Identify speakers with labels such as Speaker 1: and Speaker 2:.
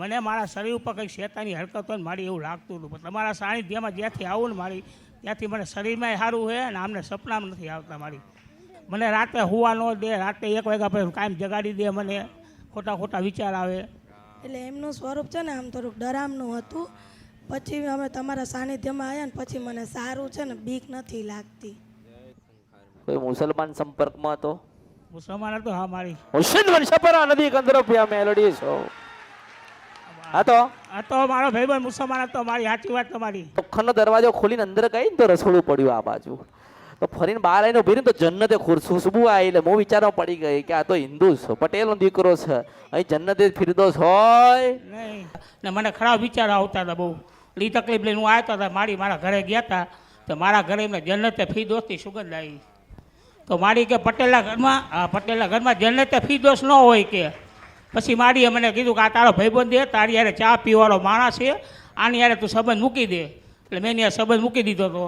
Speaker 1: મને મારા શરીર ઉપર કંઈક શેતાની હરકત હોય ને મારી એવું લાગતું હતું, પણ તમારા સાનિધ્યમાં જ્યાંથી આવું ને મારી ત્યાંથી મને શરીરમાં સારું છે અને આમને સપનામાં નથી આવતા મારી. મને રાતે હુવા ન દે, રાતે 1 વાગ્યા પછી કાયમ જગાડી દે, મને ખોટા ખોટા વિચાર આવે.
Speaker 2: એટલે એમનું સ્વરૂપ છે ને આમ થોડુંક ડરામનું હતું. પછી અમે તમારા સાનિધ્યમાં આવ્યા ને પછી મને સારું છે ને બીક નથી લાગતી.
Speaker 3: કોઈ મુસલમાન સંપર્કમાં તો
Speaker 1: મુસલમાન હતો હા મારી.
Speaker 3: હુસૈન વંશપરા નદી કંદરપિયા મેલડી છો. હા તો
Speaker 1: મારો ભાઈબંધ મુસલમાન હતો મારી. સાચી વાત તમારી.
Speaker 3: ચોખ્ખાનો દરવાજો ખોલીને અંદર ગઈ ને તો રસોડું પડ્યું આ બાજુ. તો ફરીને બહાર આવીને ઉભી ને તો જન્નતે ખુશ્બુ આવી. એટલે હું વિચારવા પડી ગઈ કે આ તો હિન્દુ છે, પટેલનો દીકરો છે, અહીં જન્નતે ફિરદોસ હોય
Speaker 1: નહીં. ને મને ખરાબ વિચારો આવતા હતા બહુ. એ તકલીફ લઈને હું આવતા હતા મારા ઘરે ગયા હતા તો મારા ઘરે એમને જન્નતે ફિરદોસની સુગંધ આવી. તો મારી કે પટેલના ઘરમાં જન્નતે ફિરદોસ ન હોય કે. પછી મારીએ મને કીધું કે આ તારો ભાઈબંધ છે, તારી યારે ચા પીવાળો માણસ છે, આની યારે તું સંબંધ મૂકી દે. એટલે મેં એને સંબંધ મૂકી દીધો હતો.